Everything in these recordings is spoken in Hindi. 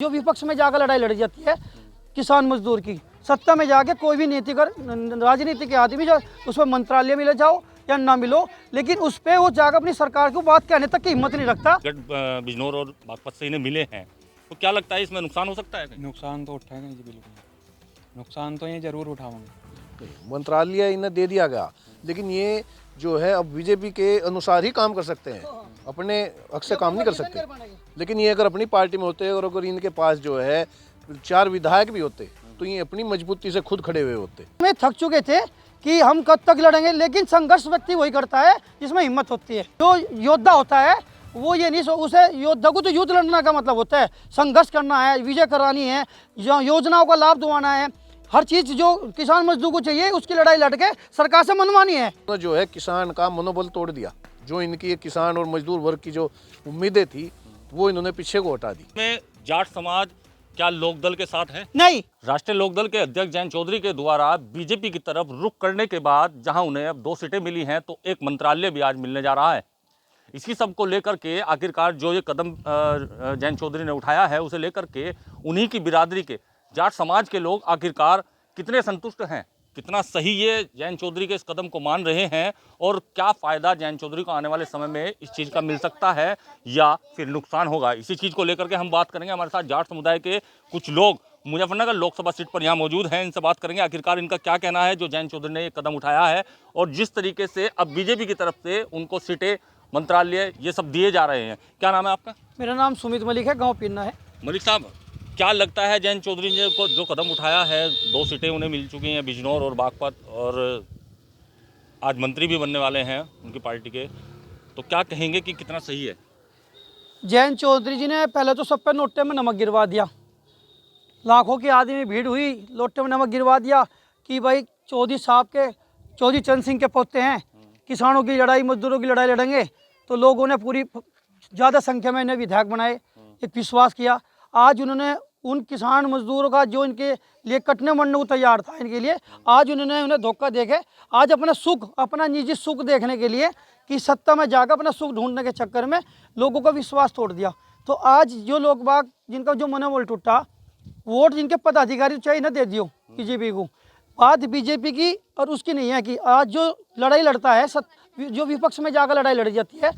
जो विपक्ष में जाकर लड़ाई लड़ी जाती है किसान मजदूर की, सत्ता में जाके कोई भी नीतिक राजनीतिक आदमी जो उसमें मंत्रालय मिले जाओ या ना मिलो, लेकिन उस पर वो जाकर अपनी सरकार को बात कहने तक की हिम्मत नहीं रखता। बिजनौर और बागपत से इन्हें मिले हैं, तो क्या लगता है इसमें नुकसान हो सकता है? नुकसान तो उठाएंगे जी, बिल्कुल नुकसान तो ये जरूर उठाएंगे। मंत्रालय इन्हें दे दिया गया, लेकिन ये जो है अब बीजेपी के अनुसार ही काम कर सकते हैं, अपने हक से काम नहीं कर सकते। लेकिन ये अगर अपनी पार्टी में होते और अगर इनके पास जो है 4 विधायक भी होते तो ये अपनी मजबूती से खुद खड़े हुए होते। में थक चुके थे कि हम कब तक लड़ेंगे, लेकिन संघर्ष व्यक्ति वही करता है जिसमें हिम्मत होती है। जो योद्धा होता है वो ये नहीं उसे योद्धा को तो युद्ध लड़ना का मतलब होता है, संघर्ष करना है, विजय करानी है, योजनाओं का लाभ दिलाना है, हर चीज़ जो किसान मजदूर को चाहिए उसकी लड़ाई लड़के सरकार से मनवानी है। तो जो है किसान का मनोबल तोड़ दिया, जो इनकी किसान और मजदूर वर्ग की जो उम्मीदें थी वो इन्होंने पीछे को हटा दी। में जाट समाज क्या लोकदल के साथ है? नहीं। राष्ट्रीय लोकदल के अध्यक्ष जयंत चौधरी के द्वारा बीजेपी की तरफ रुख करने के बाद जहां उन्हें अब 2 सीटें मिली हैं, तो एक मंत्रालय भी आज मिलने जा रहा है। इसी सब को लेकर के आखिरकार जो ये कदम जयंत चौधरी ने उठाया है, उसे लेकर के उन्हीं की बिरादरी के जाट समाज के लोग आखिरकार कितने संतुष्ट हैं, कितना सही ये जयंत चौधरी के इस कदम को मान रहे हैं, और क्या फ़ायदा जयंत चौधरी को आने वाले समय में इस चीज़ का मिल सकता है या फिर नुकसान होगा, इसी चीज़ को लेकर के हम बात करेंगे। हमारे साथ जाट समुदाय के कुछ लोग मुजफ्फरनगर लोकसभा सीट पर यहाँ मौजूद हैं, इनसे बात करेंगे आखिरकार इनका क्या कहना है जो जयंत चौधरी ने ये कदम उठाया है, और जिस तरीके से अब बीजेपी की तरफ से उनको सीटें, मंत्रालय ये सब दिए जा रहे हैं। क्या नाम है आपका? मेरा नाम सुमित मलिक है, गाँव पीना है। मलिक साहब, क्या लगता है जयंत चौधरी ने को जो कदम उठाया है, 2 सीटें उन्हें मिल चुकी हैं बिजनौर और बागपत, और आज मंत्री भी बनने वाले हैं उनकी पार्टी के, तो क्या कहेंगे कि कितना सही है? जयंत चौधरी जी ने पहले तो सब पे नोटे में नमक गिरवा दिया, लाखों की आदमी भीड़ हुई, लोटे में नमक गिरवा दिया कि भाई चौधरी साहब के, चौधरी चरण सिंह के पोते हैं, किसानों की लड़ाई मजदूरों की लड़ाई लड़ेंगे। तो लोगों ने पूरी ज़्यादा संख्या में इन्हें विधायक बनाए, एक विश्वास किया। आज उन्होंने उन किसान मजदूरों का जो इनके लिए कटने मरने को तैयार था इनके लिए, आज उन्होंने उन्हें धोखा देके आज अपना सुख, अपना निजी सुख देखने के लिए कि सत्ता में जाकर अपना सुख ढूंढने के चक्कर में लोगों का विश्वास तोड़ दिया। तो आज जो लोग बाग जिनका जो मनोबल टूटा, वोट जिनके पदाधिकारी चाहिए ना दे दियो बीजेपी को, बात बीजेपी की और उसकी नहीं है कि आज जो लड़ाई लड़ता है जो विपक्ष में जाकर लड़ाई लड़ी जाती है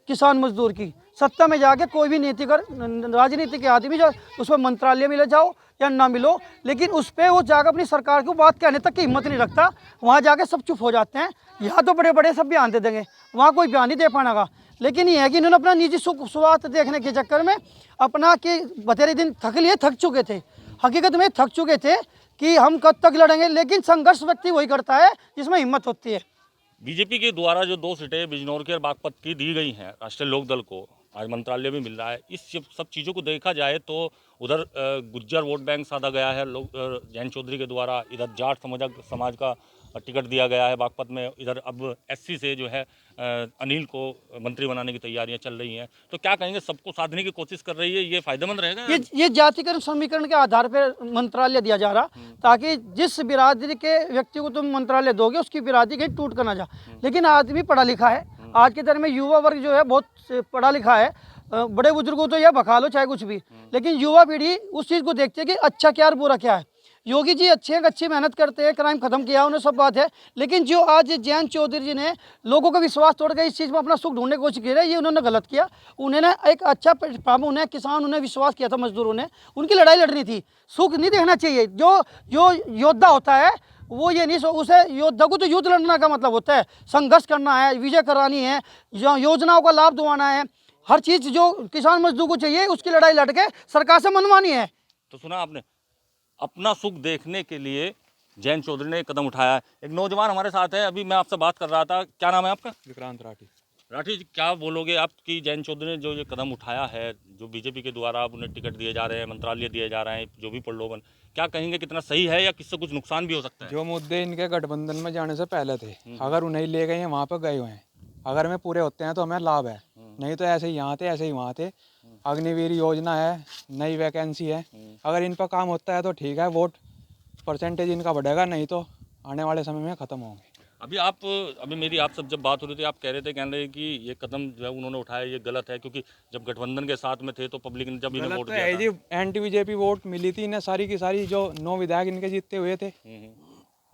किसान मजदूर की, सत्ता में जाके कोई भी नीतिक राजनीतिक आदमी जो उसमें मंत्रालय मिले जाओ या ना मिलो, लेकिन उस पर वो जाकर अपनी सरकार को बात कहने तक की हिम्मत नहीं रखता। वहाँ जाके सब चुप हो जाते हैं। यहाँ तो बड़े बड़े सब बयान दे देंगे, वहाँ कोई बयान नहीं दे पाएगा। लेकिन ये है कि इन्होंने अपना निजी सुख स्वार्थ देखने के चक्कर में अपना कि बतेरे दिन थक चुके थे, हकीकत में थक चुके थे कि हम कब तक लड़ेंगे, लेकिन संघर्ष व्यक्ति वही करता है जिसमें हिम्मत होती है। बीजेपी के द्वारा जो 2 सीटें बिजनौर के और बागपत की दी गई हैं राष्ट्रीय लोकदल को, आज मंत्रालय भी मिल रहा है, इस सब चीज़ों को देखा जाए तो उधर गुज्जर वोट बैंक साधा गया है लोग जयंत चौधरी के द्वारा, इधर जाट समाज का टिकट दिया गया है बागपत में, इधर अब एससी से जो है अनिल को मंत्री बनाने की तैयारियां चल रही हैं। तो क्या कहेंगे, सबको साधने की कोशिश कर रही है, ये फायदेमंद रहेगा? ये जातिकरण समीकरण के आधार पर मंत्रालय दिया जा रहा, ताकि जिस बिरादरी के व्यक्ति को तुम मंत्रालय दोगे उसकी बिरादरी कहीं टूट कर ना जा। लेकिन आदमी पढ़ा लिखा है, आज के दौर में युवा वर्ग जो है बहुत पढ़ा लिखा है, बड़े बुजुर्गों तो यह भखा लो चाहे कुछ भी, लेकिन युवा पीढ़ी उस चीज़ को देखती है कि अच्छा क्या और बुरा क्या है। योगी जी अच्छे हैं, अच्छी मेहनत करते हैं, क्राइम खत्म किया उन्हें, सब बात है, लेकिन जो आज जयंत चौधरी जी ने लोगों का विश्वास तोड़ कर इस चीज़ में अपना सुख ढूंढने की कोशिश की है, ये उन्होंने गलत किया। उन्होंने एक अच्छा प्लेटफॉर्म, उन्हें किसान, उन्हें विश्वास किया था, मजदूरों ने उनकी लड़ाई लड़नी थी, सुख नहीं देखना चाहिए। जो योद्धा होता है वो ये नहीं उसे योद्धा को तो युद्ध लड़ना का मतलब होता है, संघर्ष करना है, विजय करानी है, योजनाओं का लाभ दिलाना है, हर चीज़ जो किसान मजदूर को चाहिए उसकी लड़ाई लड़के सरकार से मनवानी है। तो सुना आपने, अपना सुख देखने के लिए जयंत चौधरी ने एक कदम उठाया है। एक नौजवान हमारे साथ है, अभी मैं आपसे बात कर रहा था, क्या नाम है आपका? विक्रांत राठी। राठी जी, क्या बोलोगे आप कि जयंत चौधरी ने जो ये कदम उठाया है, जो बीजेपी के द्वारा अब उन्हें टिकट दिए जा रहे हैं, मंत्रालय दिए जा रहे हैं, जो भी प्रलोभन, क्या कहेंगे कितना सही है या किससे कुछ नुकसान भी हो सकता है? जो मुद्दे इनके गठबंधन में जाने से पहले थे, अगर उन्हें ले गए हैं वहाँ पर गए हुए हैं, अगर हमें पूरे होते हैं तो हमें लाभ है, नहीं तो ऐसे ही यहाँ थे ऐसे ही वहाँ थे। अग्निवीर योजना है, नई वैकेंसी है, अगर इन पर काम होता है तो ठीक है, वोट परसेंटेज इनका बढ़ेगा, नहीं तो आने वाले समय में ख़त्म होंगे। अभी मेरी आप सब जब बात हो रही थी, आप कह रहे कि ये कदम जो है उन्होंने उठाया ये गलत है, क्योंकि जब गठबंधन के साथ में थे तो पब्लिक ने जब इन्हें गलत वोट तो दिया है था। जी, एंटी बीजेपी वोट मिली थी इन्हें सारी की सारी, जो 9 विधायक इनके जीतते हुए थे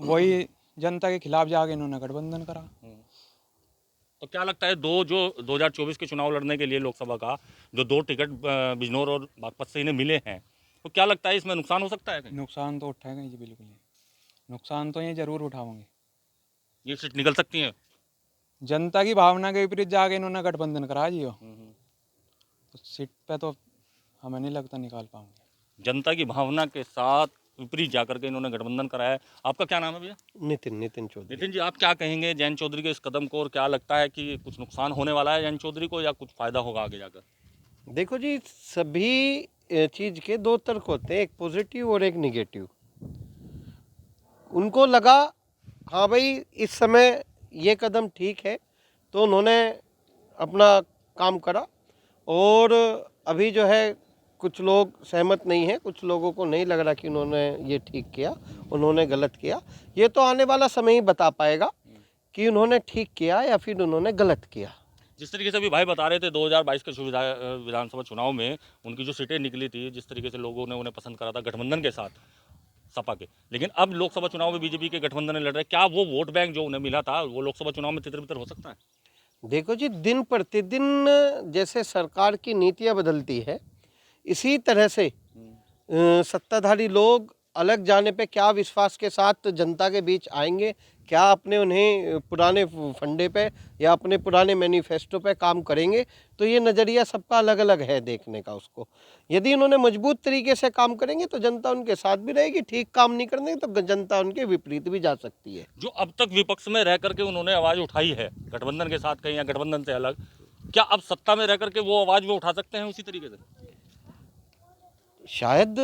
वही जनता के खिलाफ जाके इन्होंने गठबंधन करा। तो क्या लगता है, दो जो 2024 के चुनाव लड़ने के लिए लोकसभा का जो 2 टिकट बिजनौर और बागपत से इन्हें मिले हैं, तो क्या लगता है इसमें नुकसान हो सकता है कहीं? नुकसान तो उठाएंगे जी, बिल्कुल ही नुकसान तो ये जरूर उठाएंगे। ये सीट निकल सकती है? जनता की भावना के विपरीत जाके इन्होंने गठबंधन करा जी वो, तो सीट पे तो हमें नहीं लगता निकाल पाएंगे। जनता की भावना के साथ विपरीत जाकर के इन्होंने गठबंधन कराया है। आपका क्या नाम है भैया? नितिन चौधरी। नितिन जी, आप क्या कहेंगे जैन चौधरी के इस कदम को, और क्या लगता है कि कुछ नुकसान होने वाला है जैन चौधरी को या कुछ फायदा होगा आगे जाकर? देखो जी, सभी चीज़ के दो तर्क होते हैं, एक पॉजिटिव और एक निगेटिव। उनको लगा हाँ भाई इस समय ये कदम ठीक है, तो उन्होंने अपना काम करा। और अभी जो है कुछ लोग सहमत नहीं हैं, कुछ लोगों को नहीं लग रहा कि उन्होंने ये ठीक किया, उन्होंने गलत किया। ये तो आने वाला समय ही बता पाएगा कि उन्होंने ठीक किया या फिर उन्होंने गलत किया। जिस तरीके से अभी भाई बता रहे थे 2022 के विधानसभा चुनाव में उनकी जो सीटें निकली थी, जिस तरीके से लोगों ने उन्हें पसंद करा था गठबंधन के साथ सपा के, लेकिन अब लोकसभा चुनाव में बीजेपी के गठबंधन में लड़ रहे, क्या वो वोट बैंक जो उन्हें मिला था वो लोकसभा चुनाव में तितर बितर हो सकता है? देखो जी, दिन प्रतिदिन जैसे सरकार की नीतियां बदलती है, इसी तरह से सत्ताधारी लोग अलग जाने पे क्या विश्वास के साथ जनता के बीच आएंगे, क्या अपने उन्हें पुराने फंडे पे या अपने पुराने मैनिफेस्टो पे काम करेंगे, तो ये नज़रिया सबका अलग अलग है देखने का उसको। यदि उन्होंने मजबूत तरीके से काम करेंगे तो जनता उनके साथ भी रहेगी, ठीक काम नहीं करेंगे तो जनता उनके विपरीत भी जा सकती है। जो अब तक विपक्ष में रह करके उन्होंने आवाज़ उठाई है गठबंधन के साथ कहीं या गठबंधन से अलग, क्या अब सत्ता में रह करके वो आवाज़ वो उठा सकते हैं उसी तरीके से? शायद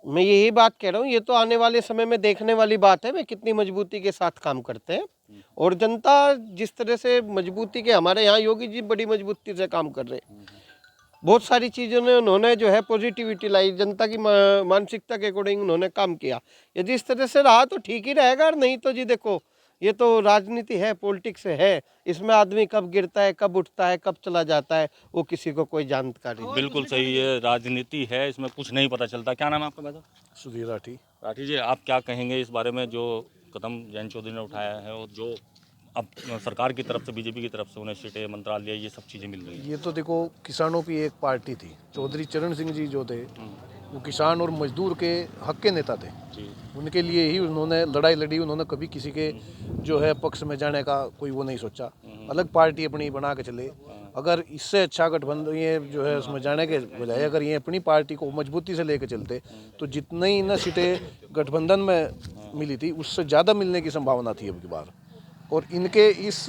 मैं यही बात कह रहा हूँ, ये तो आने वाले समय में देखने वाली बात है वे कितनी मजबूती के साथ काम करते हैं। और जनता जिस तरह से मजबूती के, हमारे यहाँ योगी जी बड़ी मजबूती से काम कर रहे हैं, बहुत सारी चीज़ों ने उन्होंने जो है पॉजिटिविटी लाई, जनता की मानसिकता के अकॉर्डिंग उन्होंने काम किया। यदि इस तरह से रहा तो ठीक ही रहेगा, और नहीं तो जी देखो ये तो राजनीति है, पॉलिटिक्स है, इसमें आदमी कब गिरता है, कब उठता है, कब चला जाता है, वो किसी को कोई जानकारी नहीं। बिल्कुल सही है, राजनीति है, इसमें कुछ नहीं पता चलता। क्या नाम है आपका भाई? सुधीर राठी। राठी जी, आप क्या कहेंगे इस बारे में जो कदम जैन चौधरी ने उठाया है और जो अब सरकार की तरफ से, बीजेपी की तरफ से उन्हें सीटें, मंत्रालय, ये सब चीज़ें मिल रही हैं? ये तो देखो किसानों की एक पार्टी थी, चौधरी चरण सिंह जी जो थे वो किसान और मजदूर के हक के नेता थे। जी। उनके लिए ही उन्होंने लड़ाई लड़ी, उन्होंने कभी किसी के जो है पक्ष में जाने का कोई वो नहीं सोचा, अलग पार्टी अपनी बना के चले। अगर इससे अच्छा गठबंधन ये जो है उसमें जाने के बजाय अगर ये अपनी पार्टी को मजबूती से लेकर चलते तो जितनी न सीटें गठबंधन में मिली थी उससे ज़्यादा मिलने की संभावना थी अब की बार। और इनके इस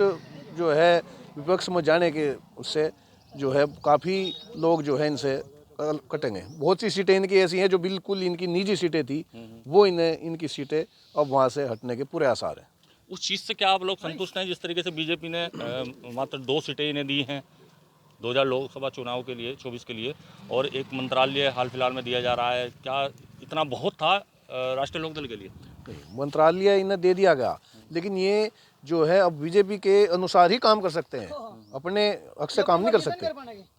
जो है विपक्ष में जाने के उससे जो है काफ़ी लोग जो है इनसे कटेंगे। बहुत सी सीटें इनकी ऐसी हैं जो बिल्कुल इनकी निजी सीटें थी, वो इनकी सीटें अब वहाँ से हटने के पूरे आसार हैं। उस चीज़ से क्या आप लोग संतुष्ट हैं जिस तरीके से बीजेपी ने मात्र 2 सीटें इन्हें दी हैं 2000 लोकसभा चुनाव के लिए, 24 के लिए, और एक मंत्रालय हाल फिलहाल में दिया जा रहा है? क्या इतना बहुत था राष्ट्रीय लोकदल के लिए? मंत्रालय इन्हें दे दिया गया, लेकिन ये जो है अब बीजेपी के अनुसार ही काम कर सकते हैं, अपने हक से काम नहीं कर सकते।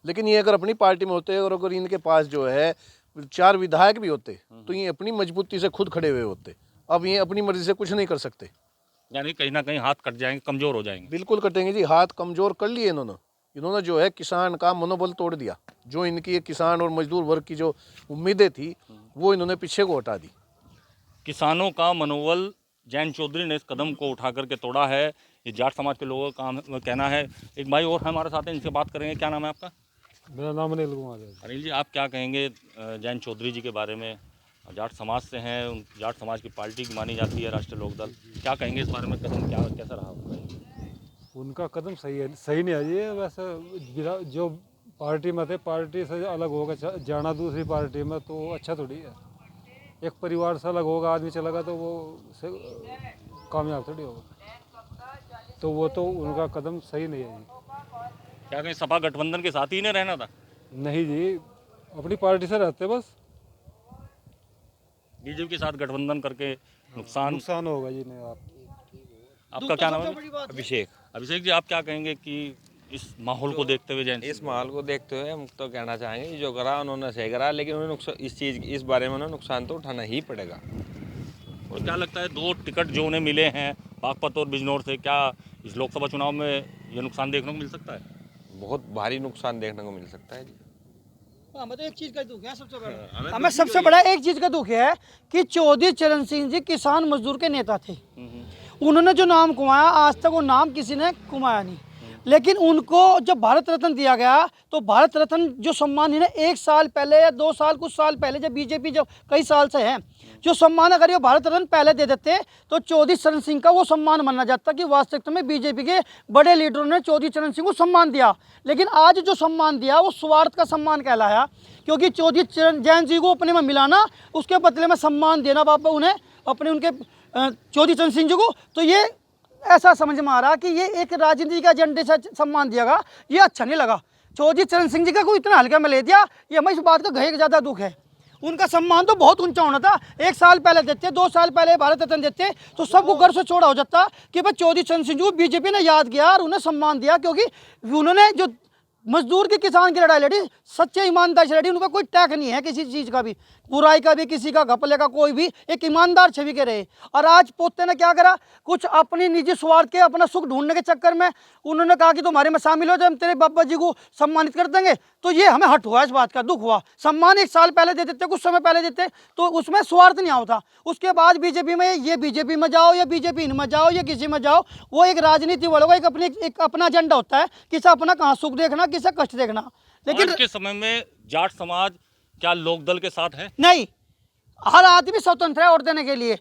लेकिन ये अगर अपनी पार्टी में होते और अगर इनके पास जो है 4 विधायक भी होते तो ये अपनी मजबूती से खुद खड़े हुए होते। अब ये अपनी मर्जी से कुछ नहीं कर सकते, यानी कहीं ना कहीं हाथ कट जाएंगे, कमज़ोर हो जाएंगे। बिल्कुल कटेंगे जी, हाथ कमज़ोर कर लिए इन्होंने जो है किसान का मनोबल तोड़ दिया। जो इनकी किसान और मजदूर वर्ग की जो उम्मीदें थी वो इन्होंने पीछे को हटा दी। किसानों का मनोबल जैन चौधरी ने इस कदम को उठा करके तोड़ा है, ये जाट समाज के लोगों का कहना है। एक भाई और हमारे साथ हैं, इनसे बात करेंगे। क्या नाम है आपका? मेरा नाम अनिल कुमार है। अनिल जी, आप क्या कहेंगे जैन चौधरी जी के बारे में? जाट समाज से हैं, जाट समाज की पार्टी की मानी जाती है राष्ट्रीय लोकदल, क्या कहेंगे इस बारे में? कदम क्या कैसा रहा? उनका कदम सही नहीं है जी। वैसे जो पार्टी में थे, पार्टी से अलग होकर जाना दूसरी पार्टी में तो अच्छा थोड़ी है। एक परिवार से अलग होगा आदमी चलेगा तो वो कामयाब थोड़ी होगा, तो वो तो उनका कदम सही नहीं है जी। क्या कहें, सपा गठबंधन के साथ ही नहीं रहना था? नहीं जी, अपनी पार्टी से रहते बस। बीजेपी के साथ गठबंधन करके नुकसान होगा जी। नहीं, आप आपका क्या नाम है? अभिषेक। अभिषेक जी, आप क्या कहेंगे कि इस माहौल को देखते हुए जैन इस माहौल को देखते हुए हम तो कहना चाहेंगे जो करा उन्होंने सही करा, लेकिन उन्हें नुकसान इस बारे में उन्हें नुकसान तो उठाना ही पड़ेगा। और क्या लगता है 2 टिकट जो उन्हें मिले हैं बागपत और बिजनौर से, क्या इस लोकसभा चुनाव में ये नुकसान देखने को मिल सकता है? बहुत भारी नुकसान देखने को मिल सकता है जी। हमें तो एक चीज का दुख है सबसे बड़ा, हमें सबसे बड़ा एक चीज का दुख है कि चौधरी चरण सिंह जी किसान मजदूर के नेता थे। उन्होंने जो नाम कमाया, आज तक वो नाम किसी ने कमाया नहीं। लेकिन उनको जब भारत रत्न दिया गया तो भारत रत्न जो सम्मान इन्हें 1 साल पहले या 2 साल कुछ साल पहले, जब बीजेपी जब कई साल से है, जो सम्मान अगर ये भारत रत्न पहले दे देते तो चौधरी चरण सिंह का वो सम्मान माना जाता कि वास्तविकता में बीजेपी के बड़े लीडरों ने चौधरी चरण सिंह को सम्मान दिया। लेकिन आज जो सम्मान दिया वो स्वार्थ का सम्मान कहलाया, क्योंकि चौधरी चरण जैन जी को अपने में मिलाना, उसके बदले में सम्मान देना बाबा उन्हें अपने उनके चौधरी चरण सिंह जी को, तो ये ऐसा समझ में आ रहा कि ये एक राजनीति के एजेंडे से सम्मान दिया गया, ये अच्छा नहीं लगा। चौधरी चरण सिंह जी का कोई इतना हल्का में ले दिया, ये हमें इस बात का घे ज़्यादा दुख है। उनका सम्मान तो बहुत ऊंचा होना था। 1 साल पहले देते, 2 साल पहले भारत रत्न देते तो सबको घर से छोड़ा हो जाता कि भाई चौधरी चरण सिंह जी को बीजेपी ने याद किया और उन्हें सम्मान दिया, क्योंकि उन्होंने जो मजदूर की किसान की लड़ाई लड़ी, सच्चे ईमानदार से लड़ी। उनका कोई टैग नहीं है किसी चीज़ का भी, बुराई का भी, किसी का घपले का, कोई भी एक ईमानदार छवि के रहे। और आज पोते ने क्या करा, कुछ अपनी निजी स्वार्थ के, अपना सुख ढूंढने के चक्कर में उन्होंने कहा कि तुम्हारे में शामिल हो जाए, हम तेरे बाबा जी को सम्मानित कर देंगे। तो ये हमें हट हुआ, इस बात का दुख हुआ। सम्मान 1 साल पहले दे देते, कुछ समय पहले देते तो उसमें स्वार्थ नहीं आता। उसके बाद बीजेपी में, ये बीजेपी में जाओ या बीजेपी इनमें जाओ या किसी में जाओ, वो एक राजनीति वालों का एक अपना एजेंडा होता है, किसे अपना कहाँ सुख देखना, किसे कष्ट देखना। लेकिन आज के समय में जाट समाज क्या लोकदल के साथ है? नहीं, हर आदमी स्वतंत्र है वोट देने के लिए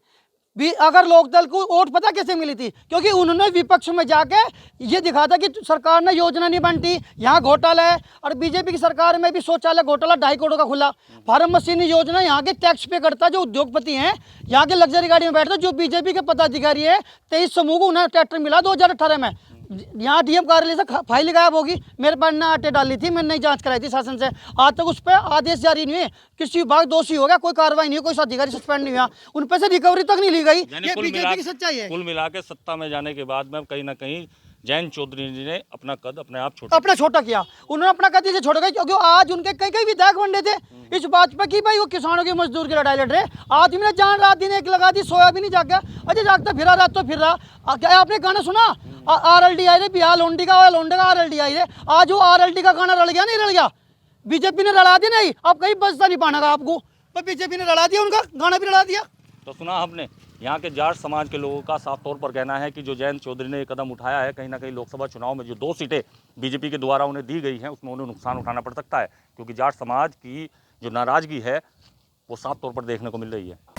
भी। अगर लोकदल को वोट पता कैसे मिली थी, क्योंकि उन्होंने विपक्ष में जाके ये दिखा था कि सरकार ने योजना नहीं बनती, यहाँ घोटाला है। और बीजेपी की सरकार में भी शौचालय घोटाला 2.5 करोड़ का खुला। फार्म मशीन योजना यहाँ के टैक्स पे करता जो उद्योगपति हैं, यहाँ के लग्जरी गाड़ी में बैठता जो बीजेपी के पदाधिकारी है। 23 समूह को उन्हें ट्रैक्टर मिला 2018 में। यहाँ डीएम कार्यालय से फाइल गायब होगी, मेरे पास ना आटे डाली थी, मैंने नहीं जांच कराई थी शासन से, आज तक उस पर आदेश जारी नहीं हुए। किसी विभाग दोषी हो गया, कोई कार्रवाई नहीं हुई, कोई अधिकारी सस्पेंड नहीं हुआ, उन पर से रिकवरी तक नहीं ली गई। ये बीजेपी की सच्चाई है। कुल मिला के सत्ता में जाने के बाद में कहीं ना कहीं जैन चौधरी जी ने अपना कद अपने आप छोटा किया। उन्होंने अपना कद इसे छोड़ गए, क्योंकि आज उनके कई विधायक बन रहे थे इस बात पर कि भाई वो किसानों की, मजदूर की लड़ाई लड़ रहे। आदमी ने जान रात दिन एक लगा दी, सोया भी नहीं जागा, अजय जागता फिरा, रात तो फिर रहा। क्या आपने गाना सुना, RLD आई रे, बिहार लोंडी का लोंडे का RLD आई रे। आज वो RLD का गाना रल गया, नहीं रल गया? बीजेपी ने लड़ा दिया, नहीं अब कहीं बचता नहीं पाना आपको, पर बीजेपी ने लड़ा दिया, उनका गाना भी लड़ा दिया। तो सुना आपने, यहाँ के जाट समाज के लोगों का साफ तौर पर कहना है कि जो जयंत चौधरी ने ये कदम उठाया है, कहीं ना कहीं लोकसभा चुनाव में जो 2 सीटें बीजेपी के द्वारा उन्हें दी गई हैं, उसमें उन्हें नुकसान उठाना पड़ सकता है, क्योंकि जाट समाज की जो नाराजगी है वो साफ तौर पर देखने को मिल रही है।